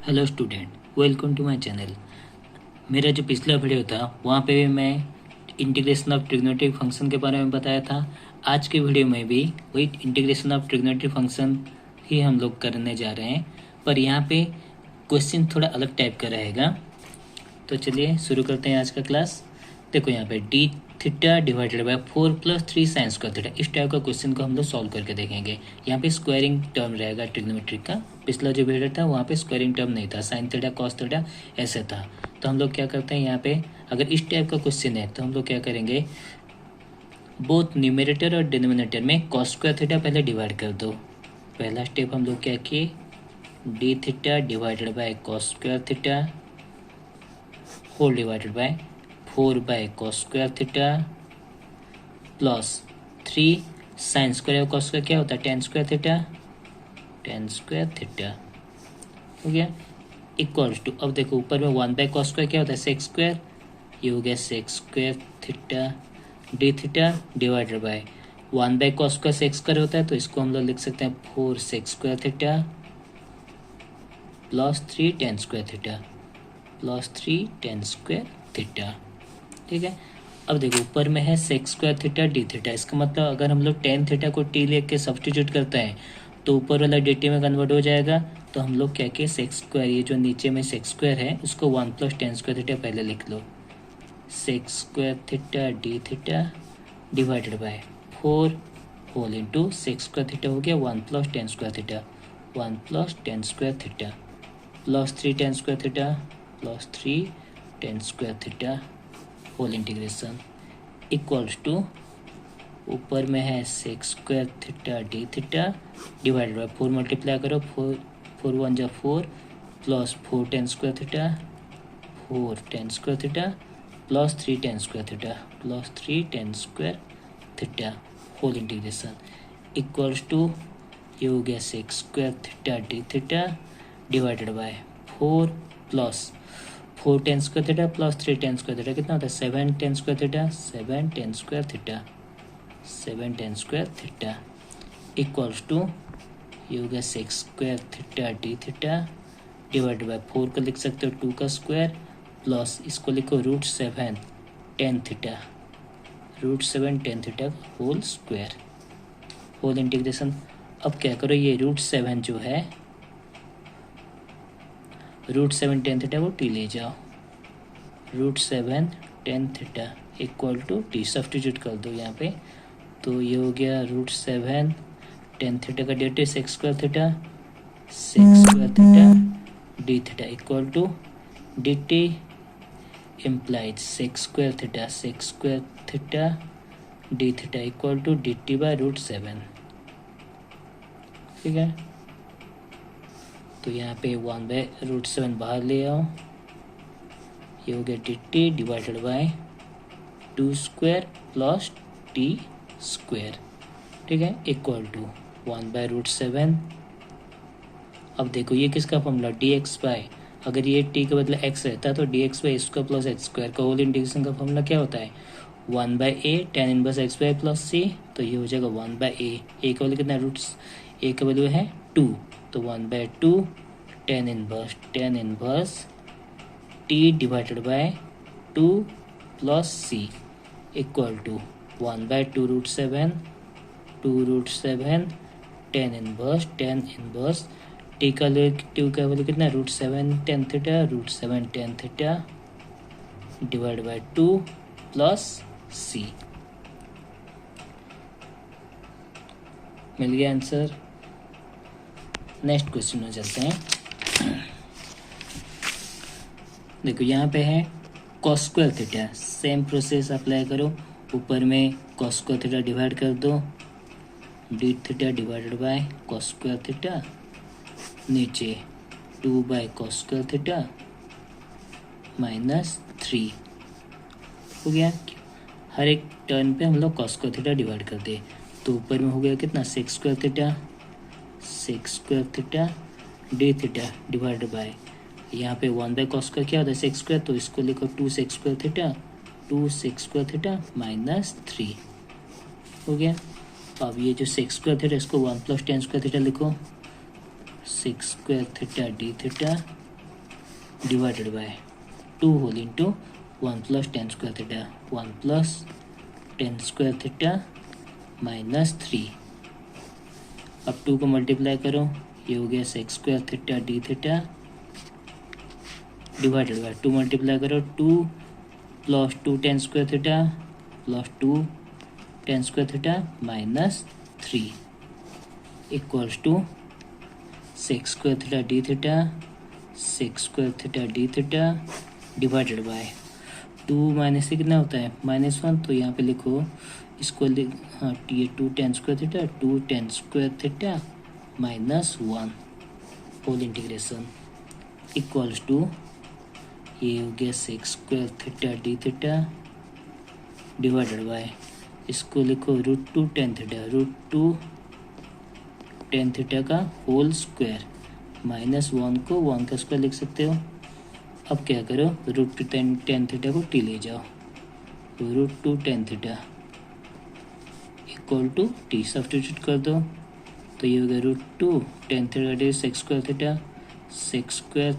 Hello student, welcome to my channel. मेरा जो पिछला वीडियो था वहाँ पे भी मैं इंटीग्रेशन ऑफ ट्रिग्नोमेट्रिक फंक्शन के बारे में बताया था। आज के वीडियो में भी वही इंटीग्रेशन ऑफ ट्रिग्नोमेट्रिक फंक्शन ही हम लोग करने जा रहे हैं, पर यहाँ पे क्वेश्चन थोड़ा अलग टाइप का रहेगा। तो चलिए शुरू करते हैं आज का क्लास। देखो यहाँ पे D theta divided bye 4+3 sine square theta, इस टाइप का क्वेश्चन को हम लोग सॉल्व करके देखेंगे। यहाँ पे स्क्वायरिंग टर्म रहेगा ट्रिग्नोमेट्रिक का। पिछला जो वीडियो था वहाँ पे स्क्वायरिंग टर्म नहीं था, साइन थीटा कॉस थीटा ऐसे था। तो हम लोग क्या करते हैं, यहाँ पे अगर इस टाइप का क्वेश्चन है तो हम लोग क्या करेंगे, बोथ न्यूमरेटर और डिनोमिनेटर में कॉस स्क्वायर थीटा पहले डिवाइड कर दो। पहला स्टेप हम लोग क्या किए, D theta divided by cos square theta whole divided by 4/cos square theta plus 3 sine square cos square क्या होता है, tan square theta, tan square theta हो गया इक्वल्स टू, अब देखो ऊपर में 1/cos स्क्वायर क्या होता है, सेक्स स्क्वायर, ये हो गया sec square theta D theta divided bye 1/cos square sex square होता है, तो इसको हम लोग लिख सकते हैं 4 sex square theta plus 3 tan square theta plus 3 tan square theta. ठीक है, अब देखो ऊपर में है sec square theta D theta, इसका मतलब अगर हम लोग टेन थीटा को टी लेके सब्सटीट्यूट करते हैं तो ऊपर वाला डी टी में कन्वर्ट हो जाएगा। तो हम लोग क्या किए, सेक्स स्क्वायर, ये जो नीचे में सेक्स स्क्वायर है उसको 1+tan स्क्वायर थीटा पहले लिख लो, sec square theta D theta divided by 4 whole into sec square theta हो गया 1+tan square theta 1+tan square theta plus 3 tan square theta plus 3 tan square theta whole integration equals to, ऊपर में है sec square theta D theta divided by 4 multiply करो, 4 1 जा 4 plus 4 tan square theta 4 tan square theta plus 3 tan square theta plus 3 tan square theta whole integration equals to, ये हो गया sec square theta D theta divided by 4 plus 4 tan square theta plus 3 tan square theta कितना होता है, 7 tan square theta 7 tan square theta 7 tan square theta equals to, ये हो गया sec square theta D theta divide by 4 का लिख सकते हो 2 का स्क्वायर प्लस इसको लिखो √7 tan theta √7 tan theta whole square whole integration. अब क्या करो, ये √7 जो है √7 tan थीटा को टी ले जाओ, √7 tan theta equal to T substitute कर दो यहाँ पे, तो ये हो गया √7 tan थीटा का derivative sec square theta D theta equal to D T implies sec square theta D theta equal to D T by √7। ठीक है, तो यहाँ पे 1/√7 बाहर ले आओ, ये हो गया D T divided by 2 square plus T square. ठीक है, इक्वल टू 1/√7। अब देखो ये किसका फॉर्मूला, डी एक्स बाय, अगर ये टी के बदले एक्स रहता तो D X by square plus X square का होल इंटीग्रेशन का फॉर्मूला क्या होता है, 1/a tan inverse X by plus C, तो ये हो जाएगा 1/a, ए का वैल्यू कितना ए का वैल्यू है 2, तो 1/2 tan inverse T divided by 2 plus C equal to 1/2√7 2√7 tan inverse T का वैल्यू कितना √7 tan theta divide by 2 plus C, मिल गया आंसर। नेक्स्ट क्वेश्चन में चलते हैं। देखो यहाँ पे है cos square theta, same process apply करो, ऊपर में cos स्क्वायर थीटा डिवाइड कर दो, D theta divided bye cos square theta, नीचे 2/cos स्क्वायर थीटा -3 हो गया। हर एक टर्न पे हम लोग cos स्क्वायर थीटा डिवाइड कर दे, तो ऊपर में हो गया कितना sex square theta D theta divide bye, यहाँ पे 1/cos स्क्वायर क्या होता है सेक्स स्क्वायर, तो इसको लिखो 2 सेक्स स्क्वायर थीटा -3 हो गया। अब ये जो सेक्स स्क्वायर थीटा इसको 1+tan स्क्वायर थीटा लिखो, sec square theta D theta divided by 2 whole into 1 plus tan square theta, 1 plus tan square theta minus 3। अब 2 को मल्टीप्लाई करो, ये हो गया sec square theta D theta divided by 2 multiply करो, 2 plus 2 tan square theta plus 2 tan square theta minus 3 equals to sec square theta D theta sec square theta D theta divided by 2 minus से कितना होता है -1, तो यहाँ पे लिखो इसको हाँ ये 2 tan square theta 2 tan square theta -1 whole integration equals to ये हो गया sec square theta D theta divided by इसको लिखो √2 टेन थीटा √2 टेन थीटा का होल स्क्वायर -1 को 1 का स्क्वायर लिख सकते हो। अब क्या करो √2 टेन थीटा को टी ले जाओ, √2 tan theta equal to T substitute कर दो, तो ये हो गया √2 tan theta D sec square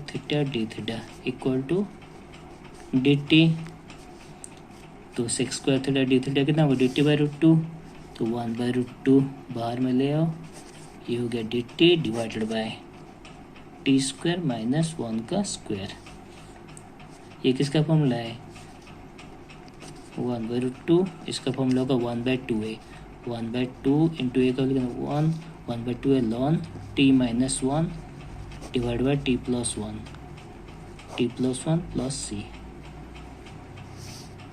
theta D theta equal to D T. तो sec square theta D theta कितना होगा dt बाई √2, तो 1 बाई √2 बाहर में ले आओ, ये हो गया dt divided by T square minus 1 का स्क्वायर। ये किसका फॉर्मूला है 1 बाई √2, इसका फॉर्मूला होगा 1 बाई 2 है, 1 बाई 2 इंटू ए का 1 बाई 2 है ln T minus 1 divide by T plus 1 plus C.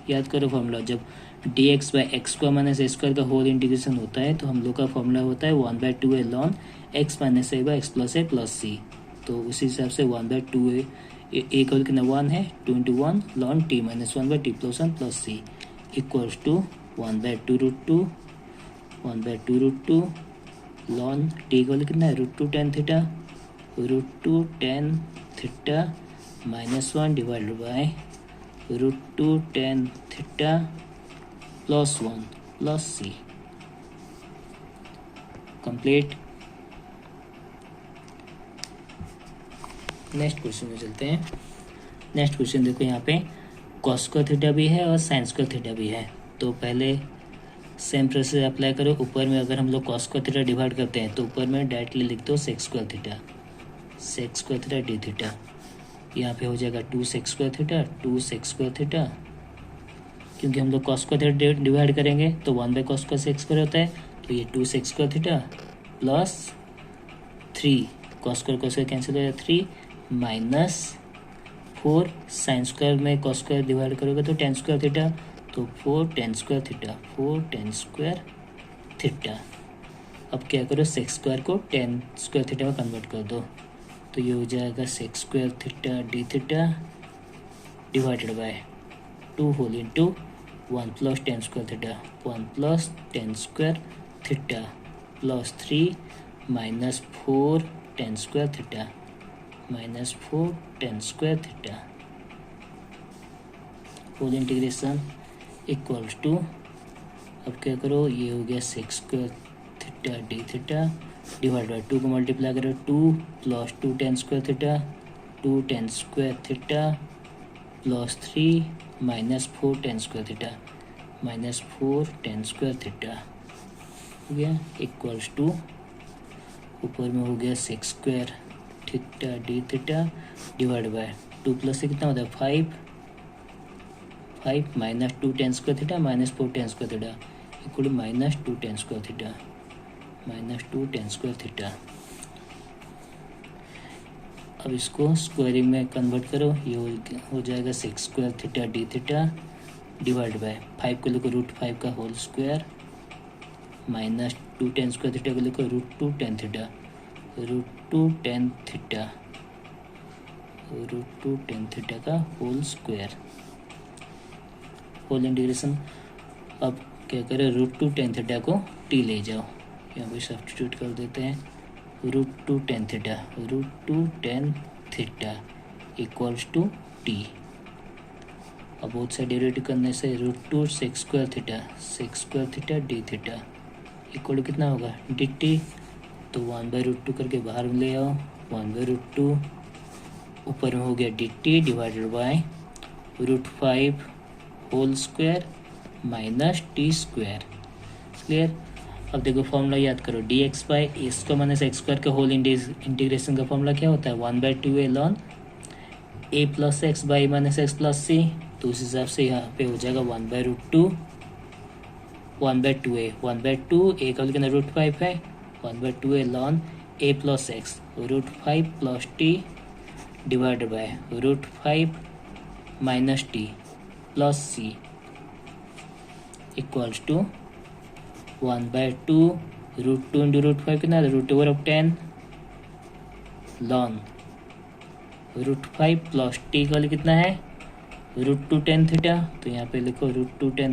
याद करो फॉर्मूला, जब dx by X square minus A square का होल इंटीग्रेशन होता है तो हम लोग का फॉर्मूला होता है 1 by 2 A ln X minus A by X plus A plus C. तो उसी हिसाब से 1 बाई 2 ए का कितना 1 है 2 into 1 ln T minus 1 by T plus 1 plus C equals to 1 by 2 √2 ln T का कितना है √2 tan theta -1 divided by √2 tan theta plus 1 plus C complete. Next question में चलते हैं। नेक्स्ट क्वेश्चन देखो, यहाँ पे कॉस स्क्वायर थीटा भी है और साइन स्क्वायर थीटा भी है। तो पहले सेम प्रोसेस अप्लाई करो। ऊपर में अगर हम लोग कॉस स्क्वायर थीटा डिवाइड करते हैं तो ऊपर में डायरेक्टली लिख दो sex square theta D theta. यहाँ पे हो जाएगा 2 सेक्स स्क्वायर थीटा क्योंकि हम लोग कॉस स्क्वायर थीटा डिवाइड करेंगे तो 1 by cos square sex square होता है, तो ये 2 sec square theta plus 3 cos square cancel हो जाएगा 3 माइनस 4 साइन स्क्वायर में कॉस स्क्वायर डिवाइड करोगे तो टेन स्क्वायर थीटा, तो 4 टेन स्क्वायर थीटा। अब क्या करो सेक्स स्क्वायर को टेन स्क्वायर थीटा में कन्वर्ट कर दो, तो ये हो जाएगा sec square theta D theta divided by 2 whole into 1 plus tan square theta plus 3 minus 4 tan square theta whole integration equals to, अब क्या करो ये हो गया sec square theta D theta divide by 2 को मल्टीप्लाई करो 2 plus 2 tan square theta plus 3 minus 4 tan square theta हो गया इक्वल्स टू, ऊपर में हो गया sec square theta D theta divide by 2 plus से कितना होता है 5 minus 2 tan square theta minus 4 tan square theta equal to minus 2 tan square theta. अब इसको स्क्वायरिंग में कन्वर्ट करो, ये हो जाएगा sec square theta D theta divide by 5 को लिखो √5 का whole square minus 2 tan square theta को लिखो √2 टेन थीटा का होल स्क्वायर होल इंटीग्रेशन। अब क्या करें √2 टेन थीटा को टी ले जाओ, यहाँ पे सब्स्टिट्यूट कर देते हैं √2 tan theta equals to T. अब बहुत सारे डेरिवेटिव करने से √2 sec square theta D theta equal कितना होगा dt, तो 1 बाई √2 करके बाहर में ले आओ 1 बाई √2 ऊपर में हो गया D T divided by √5 whole square minus T square. Clear. अब देखो फॉर्मूला याद करो, D X by A square minus X square का होल इंटीग्रेशन का फॉर्मूला क्या होता है, 1/2 ln A plus X by minus X plus C. तो उस हिसाब से यहाँ पे हो जाएगा 1/√2 1/2 ए 1/2 ए का कितना √5 है, 1/2 ln ए प्लस एक्स √5 प्लस T divide by √5 minus T plus C equals to 1/2 √2 into √5 कितना √10 ln √5 प्लस टी का कितना है √2 tan थीटा। तो यहाँ पे लिखो √2 tan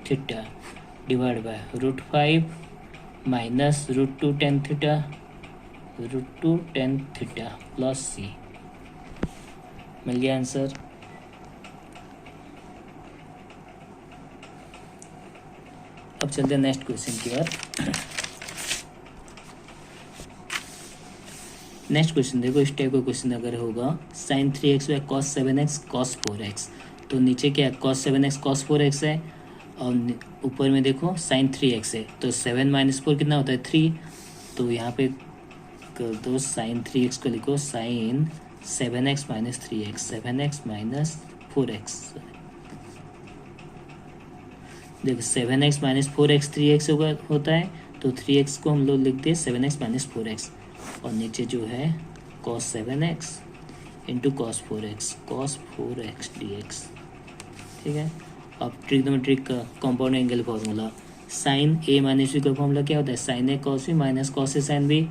theta divide by √5 minus √2 tan theta plus C. मिल गया आंसर। अब चलते हैं नेक्स्ट क्वेश्चन की ओर। नेक्स्ट क्वेश्चन देखो, इस टाइप का क्वेश्चन अगर होगा sin 3x bye cos 7x cos 4x, तो नीचे क्या है cos 7x cos 4x है और ऊपर में देखो sin 3x है, तो 7 माइनस 4 कितना होता है 3। तो यहाँ पे कर दो sin 3x को लिखो sin 7x minus 3x 7x minus 4x। देखो 7x माइनस 4x 3x होता है, तो 3x को हम लोग लिखते हैं 7x माइनस 4x और नीचे जो है cos 7x into cos 4x dx। ठीक है। अब ट्रिग्नोमेट्रिक का कंपाउंड एंगल फार्मूला साइन ए माइनस बी का फॉर्मूला क्या होता है, sign A cos B minus cos A sine B.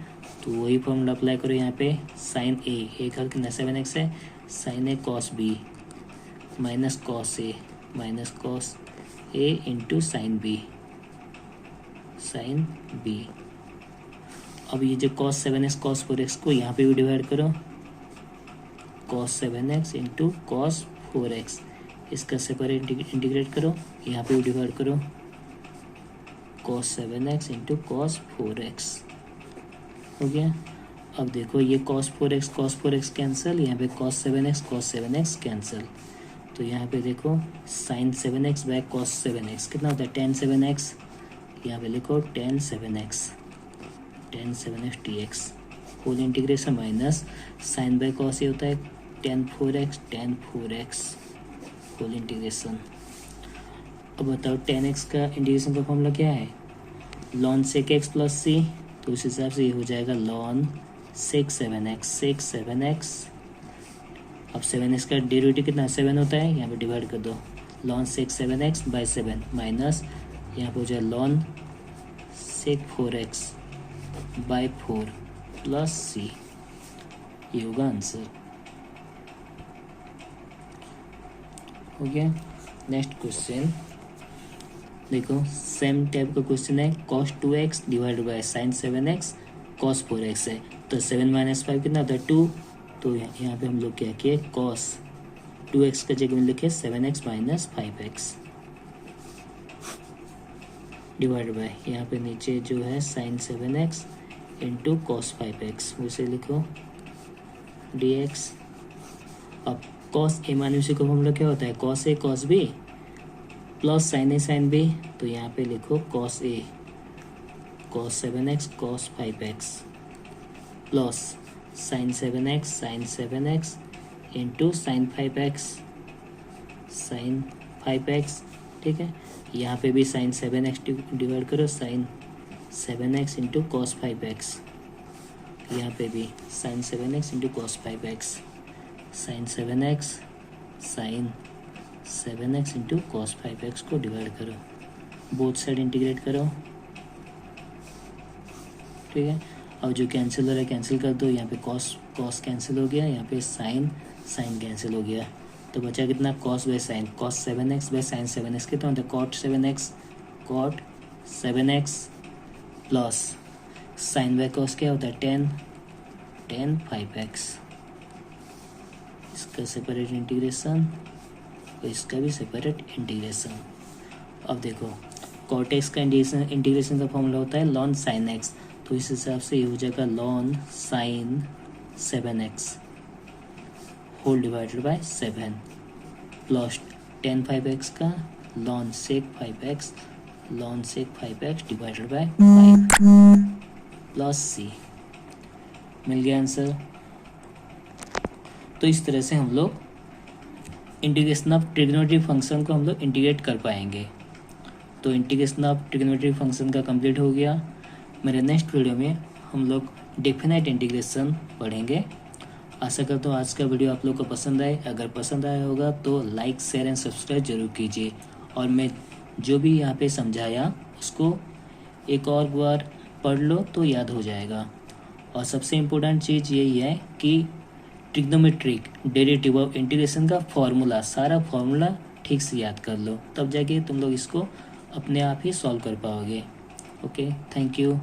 तो वही फॉर्मूला अप्लाई करो यहाँ पे, साइन ए का कितना 7x है, sign A cos B minus cos A into sine B. अब ये जो cos 7x cos 4x को यहाँ पे भी डिवाइड करो, cos 7x into cos 4x, इसका सेपरेट इंटीग्रेट करो, यहाँ पे भी डिवाइड करो cos 7x into cos 4x। हो गया। अब देखो ये cos 4x कैंसिल, यहाँ पे cos 7x कैंसिल। तो यहाँ पे देखो sin 7x bye cos 7x कितना होता है tan 7x, यहाँ पे लिखो tan 7x dx whole integration minus sine by cos ये होता है tan 4x होल इंटीग्रेशन। अब बताओ tan x का इंटीग्रेशन का फॉर्मूला क्या है, ln sec x plus C. तो उस हिसाब से ये हो जाएगा ln sec 7x। अब 7x का डेरिवेटिव कितना 7 होता है, यहाँ पे डिवाइड कर दो ln sec 7x bye 7 minus यहाँ पे हो जाए ln sec 4x by 4 plus C. ये होगा आंसर। हो गया। नेक्स्ट क्वेश्चन देखो, सेम टाइप का क्वेश्चन है, cos 2x divide by sin 7x cos 4x है। तो 7 माइनस 5 कितना होता है 2। तो यहाँ पे हम लोग क्या किए, cos 2x का जगह में लिखे 7x minus 5x divide by यहाँ पे नीचे जो है sin 7x into cos 5x उसे लिखो dx। अब cos a माइनस b का फॉर्मूला क्या होता है, cos a cos b plus sin a sin b। तो यहाँ पे लिखो cos a cos 7x cos 5x plus sin 7x into sin 5x। ठीक है। यहाँ पे भी sin 7x डिवाइड करो sin 7x into cos 5x, यहाँ पे भी sin 7x into cos 5x sin 7x into cos 5x को डिवाइड करो, बोथ साइड इंटीग्रेट करो। ठीक है। अब जो कैंसिल हो रहा है कैंसिल कर दो, यहाँ पे cos कैंसिल हो गया, यहाँ पे sin कैंसिल हो गया। तो बचा कितना cos by sin, cos 7x by sin 7x कितना होता है cot 7x plus sin by cos क्या होता है tan 5x। इसका सेपरेट इंटीग्रेशन और इसका भी सेपरेट इंटीग्रेशन। अब देखो cot x का इंटीग्रेशन का फॉर्मूला होता है ln sin x। तो इस हिसाब से ये हो जाएगा ln sin 7x whole divided by 7 plus tan 5x का ln sec 5x divided by 5 plus C. मिल गया आंसर। तो इस तरह से हम लोग इंटीग्रेशन ऑफ ट्रिग्नोमेट्री फंक्शन को हम लोग इंटीग्रेट कर पाएंगे। तो इंटीग्रेशन ऑफ ट्रिग्नोमेट्री फंक्शन का कंप्लीट हो गया। मेरे नेक्स्ट वीडियो में हम लोग डेफिनेट इंटीग्रेशन पढ़ेंगे। आशा करता हूँ आज का वीडियो आप लोग को पसंद आए। अगर पसंद आया होगा तो लाइक शेयर एंड सब्सक्राइब जरूर कीजिए, और मैं जो भी यहाँ पे समझाया उसको एक और बार पढ़ लो तो याद हो जाएगा। और सबसे इम्पोर्टेंट चीज़ यही है कि ट्रिग्नोमेट्रिक डेरिवेटिव ऑफ इंटीग्रेशन का फॉर्मूला, सारा फॉर्मूला ठीक से याद कर लो, तब जाके तुम लोग इसको अपने आप ही सॉल्व कर पाओगे। Okay, thank you.